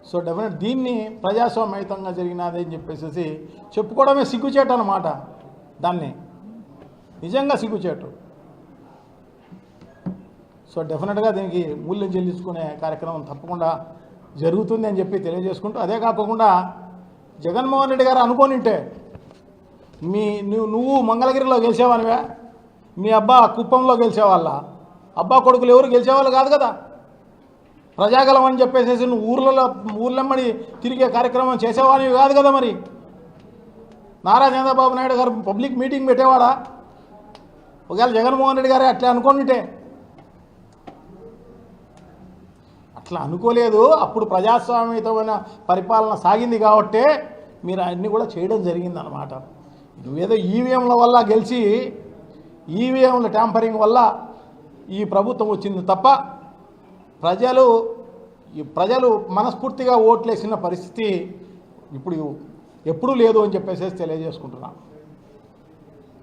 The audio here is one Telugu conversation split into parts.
సో డెఫినెట్ దీన్ని ప్రజాస్వామ్యయుతంగా జరిగినది అని చెప్పేసి చెప్పుకోవడమే సిగ్గుచేటు అన్నమాట. దాన్ని నిజంగా సిగ్గుచేటు. సో డెఫినెట్గా దీనికి మూల్యం చెల్లించుకునే కార్యక్రమం తప్పకుండా జరుగుతుంది అని చెప్పి తెలియజేసుకుంటూ, అదే కాకుండా జగన్మోహన్ రెడ్డి గారు అనుకోనింటే నువ్వు మంగళగిరిలో గెలిచేవానివే, మీ అబ్బా కుప్పంలో గెలిచేవాళ్ళ, అబ్బా కొడుకులు ఎవరు గెలిచేవాళ్ళు కాదు కదా. ప్రజాగలం అని చెప్పేసి నువ్వు ఊర్లమ్మడి తిరిగే కార్యక్రమం చేసేవానివి కాదు కదా. మరి నారా చంద్రబాబు నాయుడు గారు పబ్లిక్ మీటింగ్ పెట్టేవాడా? ఒకవేళ జగన్మోహన్ రెడ్డి గారే అట్లా అనుకోనింటే, అట్లా అనుకోలేదు. అప్పుడు ప్రజాస్వామ్యయుతమైన పరిపాలన సాగింది కాబట్టే మీరు అన్నీ కూడా చేయడం జరిగిందనమాట. నువ్వేదో ఈవీఎంల వల్ల గెలిచి ఈవీఎంల ట్యాంపరింగ్ వల్ల ఈ ప్రభుత్వం వచ్చింది తప్ప ప్రజలు మనస్ఫూర్తిగా ఓట్లేసిన పరిస్థితి ఇప్పుడు ఎప్పుడూ లేదు అని చెప్పేసి తెలియజేసుకుంటున్నాం.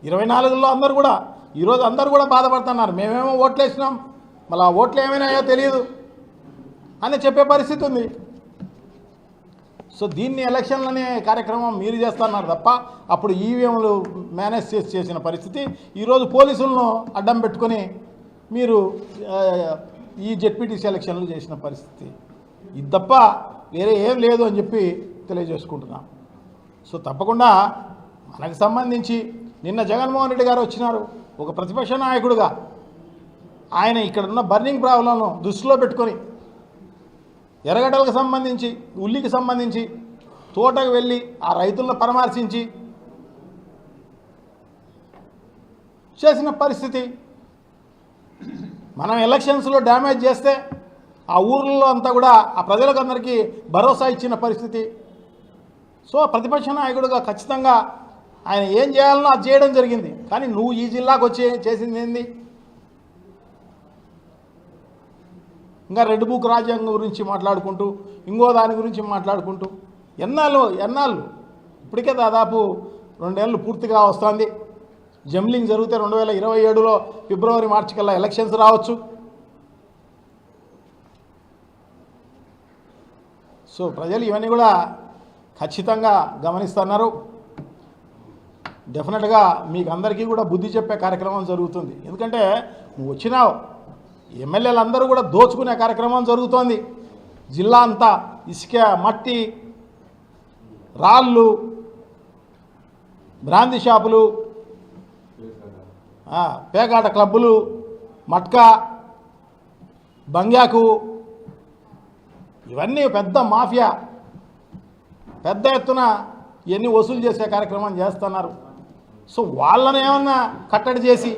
24లో అందరూ కూడా ఈరోజు అందరూ కూడా బాధపడుతున్నారు. మేమేమో ఓట్లేసినాం, మళ్ళీ ఆ ఓట్లు ఏమైనాయో తెలియదు అని చెప్పే పరిస్థితి ఉంది. సో దీన్ని ఎలక్షన్లనే కార్యక్రమం మీరు చేస్తున్నారు తప్ప అప్పుడు ఈవీఎంలు మేనేజ్ చేసిన పరిస్థితి. ఈరోజు పోలీసులను అడ్డం పెట్టుకొని మీరు ఈ జెడ్పీటీసీ ఎలక్షన్లు చేసిన పరిస్థితి. ఇది తప్ప వేరే ఏం లేదు అని చెప్పి తెలియజేసుకుంటున్నాం. సో తప్పకుండా మనకు సంబంధించి నిన్న జగన్మోహన్ రెడ్డి గారు వచ్చినారు ఒక ప్రతిపక్ష నాయకుడిగా. ఆయన ఇక్కడున్న బర్నింగ్ ప్రాబ్లంను దృష్టిలో పెట్టుకొని ఎర్రగడ్డలకు సంబంధించి ఉల్లికి సంబంధించి తోటకు వెళ్ళి ఆ రైతులను పరామర్శించి చేసిన పరిస్థితి. మనం ఎలక్షన్స్లో డ్యామేజ్ చేస్తే ఆ ఊర్లలో అంతా కూడా ఆ ప్రజలకు అందరికీ భరోసా ఇచ్చిన పరిస్థితి. సో ప్రతిపక్ష నాయకుడిగా ఖచ్చితంగా ఆయన ఏం చేయాలనో అది చేయడం జరిగింది. కానీ నువ్వు ఈ జిల్లాకు వచ్చి చేసింది ఏంది? ఇంకా రెడ్ బుక్ రాజ్యాంగం గురించి మాట్లాడుకుంటూ ఇంకో దాని గురించి మాట్లాడుకుంటూ ఎన్నాళ్ళు ఇప్పటికే దాదాపు 2 ఏళ్ళు పూర్తిగా వస్తుంది. జంబ్లింగ్ జరిగితే 2027లో ఫిబ్రవరి మార్చి కల్లా ఎలక్షన్స్ రావచ్చు. సో ప్రజలు ఇవన్నీ కూడా ఖచ్చితంగా గమనిస్తున్నారు. డెఫినెట్గా మీకు అందరికీ కూడా బుద్ధి చెప్పే కార్యక్రమం జరుగుతుంది. ఎందుకంటే నువ్వు వచ్చినావు, ఎమ్మెల్యేలు అందరూ కూడా దోచుకునే కార్యక్రమం జరుగుతోంది. జిల్లా అంతా ఇసుక, మట్టి, రాళ్ళు, బ్రాందీ షాపులు, పేకాట క్లబ్బులు, మట్కా, బంగ్యాకు, ఇవన్నీ పెద్ద మాఫియా, పెద్ద ఎత్తున ఇవన్నీ వసూలు చేసే కార్యక్రమం చేస్తున్నారు. సో వాళ్ళని ఏమన్నా కట్టడి చేసి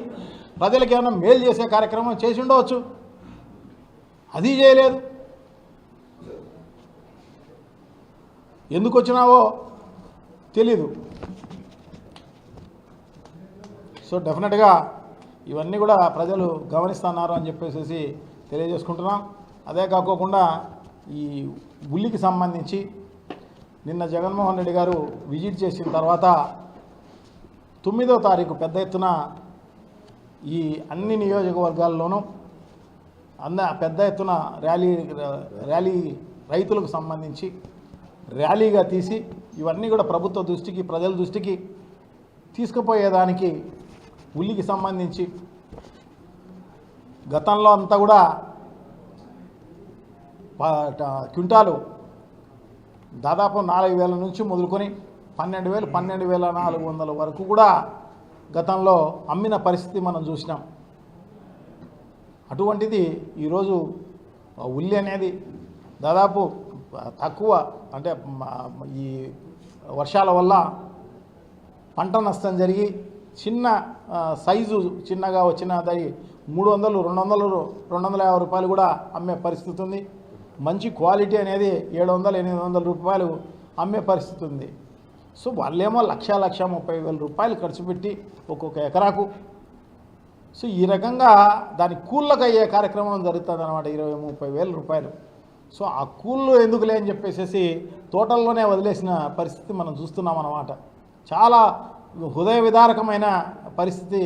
ప్రజలకు ఏమన్నా మేలు చేసే కార్యక్రమం చేసి ఉండవచ్చు. అది చేయలేదు. ఎందుకు వచ్చినావో తెలీదు. సో డెఫినెట్గా ఇవన్నీ కూడా ప్రజలు గమనిస్తున్నారు అని చెప్పేసి తెలియజేసుకుంటున్నాం. అదే కాకోకుండా ఈ ఉల్లికి సంబంధించి నిన్న జగన్మోహన్ రెడ్డి గారు విజిట్ చేసిన తర్వాత 9వ తారీఖు పెద్ద ఎత్తున ఈ అన్ని నియోజకవర్గాల్లోనూ పెద్ద ఎత్తున ర్యాలీ రైతులకు సంబంధించి ర్యాలీగా తీసి ఇవన్నీ కూడా ప్రభుత్వ దృష్టికి, ప్రజల దృష్టికి తీసుకుపోయేదానికి ఉల్లికి సంబంధించి గతంలో అంతా కూడా క్వింటాలు దాదాపు 4,000 నుంచి మొదలుకొని 12,000, 12,400 వరకు కూడా గతంలో అమ్మిన పరిస్థితి మనం చూసినాం. అటువంటిది ఈరోజు ఉల్లి అనేది దాదాపు తక్కువ, అంటే ఈ వర్షాల వల్ల పంట నష్టం జరిగి చిన్న సైజు చిన్నగా వచ్చినది 300, 200, 250 రూపాయలు కూడా అమ్మే పరిస్థితి ఉంది. మంచి క్వాలిటీ అనేది 700, 800 రూపాయలు అమ్మే పరిస్థితి ఉంది. సో వాళ్ళేమో 1,30,000 రూపాయలు ఖర్చు పెట్టి ఒక్కొక్క ఎకరాకు. సో ఈ రకంగా దాని కూళ్ళకు అయ్యే కార్యక్రమం జరుగుతుంది అన్నమాట, 20-30 రూపాయలు. సో ఆ కూళ్ళు ఎందుకులే అని చెప్పేసి తోటల్లోనే వదిలేసిన పరిస్థితి మనం చూస్తున్నాం అన్నమాట. చాలా హృదయ విదారకమైన పరిస్థితి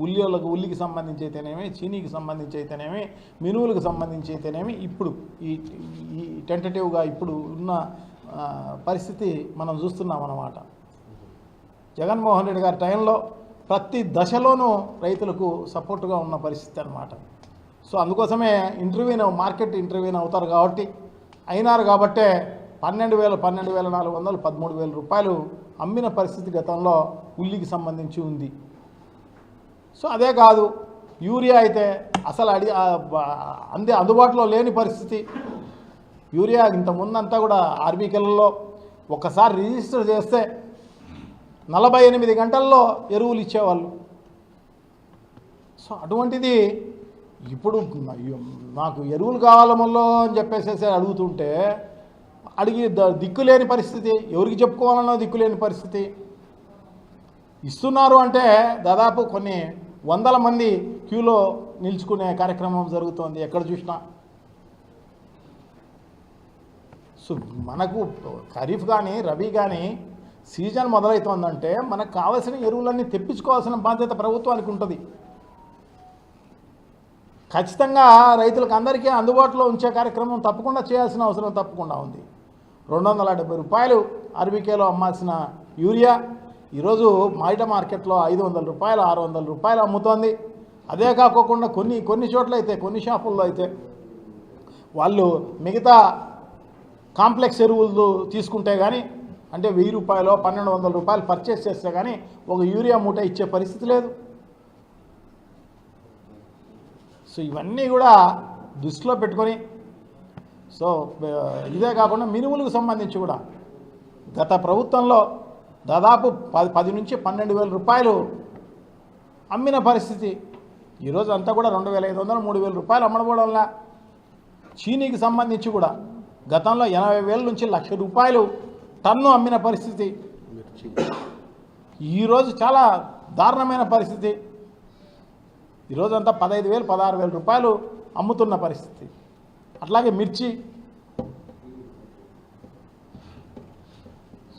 ఉల్లికి సంబంధించి అయితేనేమి, చీనీకి సంబంధించి అయితేనేమి, మినువులకు సంబంధించి అయితేనేమి ఇప్పుడు ఈ టెంటటివ్గా ఇప్పుడు ఉన్న పరిస్థితి మనం చూస్తున్నాం అన్నమాట. జగన్మోహన్ రెడ్డి గారి టైంలో ప్రతి దశలోనూ రైతులకు సపోర్టుగా ఉన్న పరిస్థితి అన్నమాట. సో అందుకోసమే మార్కెట్ ఇంటర్వ్యూని అవుతారు కాబట్టి అయినారు కాబట్టే 12,400 13,000 రూపాయలు అమ్మిన పరిస్థితి గతంలో ఉల్లికి సంబంధించి ఉంది. సో అదే కాదు, యూరియా అయితే అసలు అందుబాటులో లేని పరిస్థితి. యూరియా ఇంత ముందంతా కూడా ఆర్బీకేలలో ఒకసారి రిజిస్టర్ చేస్తే 48 గంటల్లో ఎరువులు ఇచ్చేవాళ్ళు. సో అటువంటిది ఇప్పుడు నాకు ఎరువులు కావాలమల్లో అని చెప్పేసి అడుగుతుంటే దిక్కులేని పరిస్థితి, ఎవరికి చెప్పుకోవాలన్నా దిక్కులేని పరిస్థితి. ఇస్తున్నారు అంటే దాదాపు కొన్ని వందల మంది క్యూలో నిల్చుకునే కార్యక్రమం జరుగుతోంది ఎక్కడ చూసినా. సో మనకు ఖరీఫ్ కానీ రబీ కానీ సీజన్ మొదలవుతోందంటే మనకు కావాల్సిన ఎరువులన్నీ తెప్పించుకోవాల్సిన బాధ్యత ప్రభుత్వానికి ఉంటుంది. ఖచ్చితంగా రైతులకు అందరికీ అందుబాటులో ఉంచే కార్యక్రమం తప్పకుండా చేయాల్సిన అవసరం తప్పకుండా ఉంది. 270 రూపాయలు ఆర్బీకేలో అమ్మాల్సిన యూరియా ఈరోజు బయట మార్కెట్లో 500 రూపాయలు 600 రూపాయలు అమ్ముతోంది. అదే కాకోకుండా కొన్ని చోట్ల అయితే కొన్ని షాపుల్లో అయితే వాళ్ళు మిగతా కాంప్లెక్స్ ఎరువులు తీసుకుంటే కానీ అంటే 1000 రూపాయలు 1200 రూపాయలు పర్చేస్ చేస్తే కానీ ఒక యూరియా మూట ఇచ్చే పరిస్థితి లేదు. సో ఇవన్నీ కూడా దృష్టిలో పెట్టుకొని సో ఇదే కాకుండా మినుములకు సంబంధించి కూడా గత ప్రభుత్వంలో దాదాపు 10 నుంచి 12,000 రూపాయలు అమ్మిన పరిస్థితి. ఈరోజు అంతా కూడా 2,500 3,000 రూపాయలు అమ్మడం వల్ల చీనీకి సంబంధించి కూడా గతంలో 80,000 నుంచి 1,00,000 రూపాయలు టన్ను అమ్మిన పరిస్థితి. ఈరోజు చాలా దారుణమైన పరిస్థితి. ఈరోజు అంతా 15,000 16,000 రూపాయలు అమ్ముతున్న పరిస్థితి. అట్లాగే మిర్చి.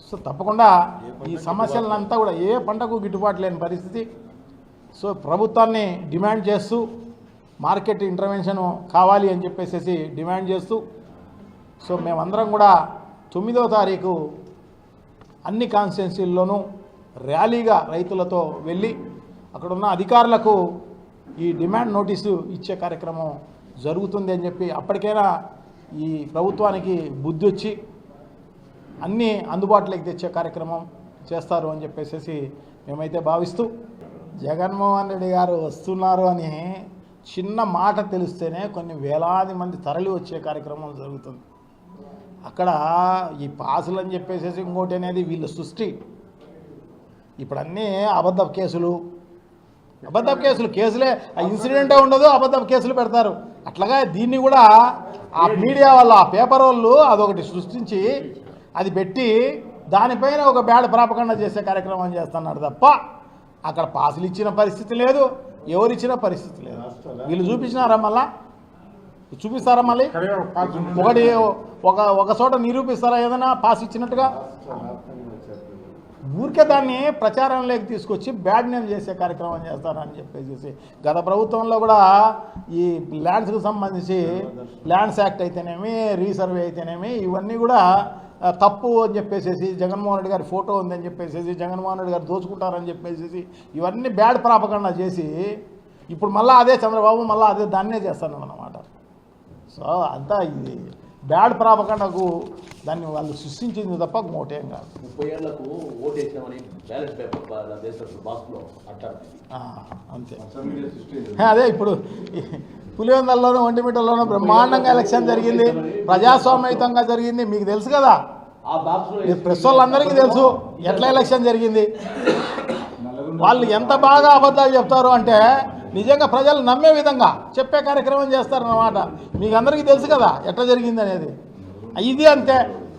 సో తప్పకుండా ఈ సమస్యలంతా కూడా ఏ పంటకు గిట్టుబాటు లేని పరిస్థితి. సో ప్రభుత్వాన్ని డిమాండ్ చేస్తూ మార్కెట్ ఇంటర్వెన్షన్ కావాలి అని చెప్పేసి డిమాండ్ చేస్తూ సో మేమందరం కూడా 9వ తారీఖు అన్ని కాన్స్టిట్యున్సీల్లోనూ ర్యాలీగా రైతులతో వెళ్ళి అక్కడున్న అధికారులకు ఈ డిమాండ్ నోటీసు ఇచ్చే కార్యక్రమం జరుగుతుంది అని చెప్పి అప్పటికైనా ఈ ప్రభుత్వానికి బుద్ధి వచ్చి అన్నీ అందుబాటులోకి తెచ్చే కార్యక్రమం చేస్తారు అని చెప్పేసి మేమైతే భావిస్తూ జగన్మోహన్ రెడ్డి గారు వస్తున్నారు అని చిన్న మాట తెలిస్తేనే కొన్ని వేలాది మంది తరలి వచ్చే కార్యక్రమం జరుగుతుంది. అక్కడ ఈ పాసులు అని చెప్పేసి ఇంకోటి అనేది వీళ్ళ సృష్టి. ఇప్పుడు అన్నీ అబద్ధపు కేసులే ఆ ఇన్సిడెంటే ఉండదు, అబద్ధపు కేసులు పెడతారు. అట్లాగా దీన్ని కూడా ఆ మీడియా వాళ్ళు ఆ పేపర్ వాళ్ళు అదొకటి సృష్టించి అది పెట్టి దానిపైన ఒక బ్యాడ్ ప్రాపగండా చేసే కార్యక్రమం చేస్తున్నారు తప్ప అక్కడ పాసులు ఇచ్చిన పరిస్థితి లేదు, ఎవరిచ్చిన పరిస్థితి లేదు. వీళ్ళు చూపించినారా చూపిస్తారా మళ్ళీ ఒక చోట నిరూపిస్తారా ఏదైనా పాస్ ఇచ్చినట్టుగా? ఊరికే దాన్ని ప్రచారంలోకి తీసుకొచ్చి బ్యాడ్ నేమ్ చేసే కార్యక్రమం చేస్తారని చెప్పేసి గత ప్రభుత్వంలో కూడా ఈ ల్యాండ్స్కి సంబంధించి ల్యాండ్స్ యాక్ట్ అయితేనేమి రీసర్వే అయితేనేమి ఇవన్నీ కూడా తప్పు అని చెప్పేసి జగన్మోహన్ రెడ్డి గారి ఫోటో ఉందని చెప్పేసి జగన్మోహన్ రెడ్డి గారు దోచుకుంటారని చెప్పేసి ఇవన్నీ బ్యాడ్ ప్రాపగండా చేసి ఇప్పుడు మళ్ళీ అదే చంద్రబాబు మళ్ళీ అదే దాన్నే చేస్తాను అన్నమాట. సో అంతా ఇది బ్యాడ్ ప్రాపగండాకు దాన్ని వాళ్ళు సృష్టించింది తప్ప మోటేం కాదు. 30 ఏళ్లకు ఓటు వేసామని బ్యాలెట్ పేపర్ బాక్స్లో అంతే. అదే ఇప్పుడు పులివెందులలోనూ ఒంటిమిట్టలోనూ బ్రహ్మాండంగా ఎలక్షన్ జరిగింది, ప్రజాస్వామ్యయుతంగా జరిగింది. మీకు తెలుసు కదా, ప్రెస్ వాళ్ళందరికీ తెలుసు ఎట్లా ఎలక్షన్ జరిగింది. వాళ్ళు ఎంత బాగా అబద్ధాలు చెప్తారు అంటే నిజంగా ప్రజలు నమ్మే విధంగా చెప్పే కార్యక్రమం చేస్తారన్నమాట. మీకు అందరికీ తెలుసు కదా ఎట్లా జరిగింది అనేది. ఇది అంతే.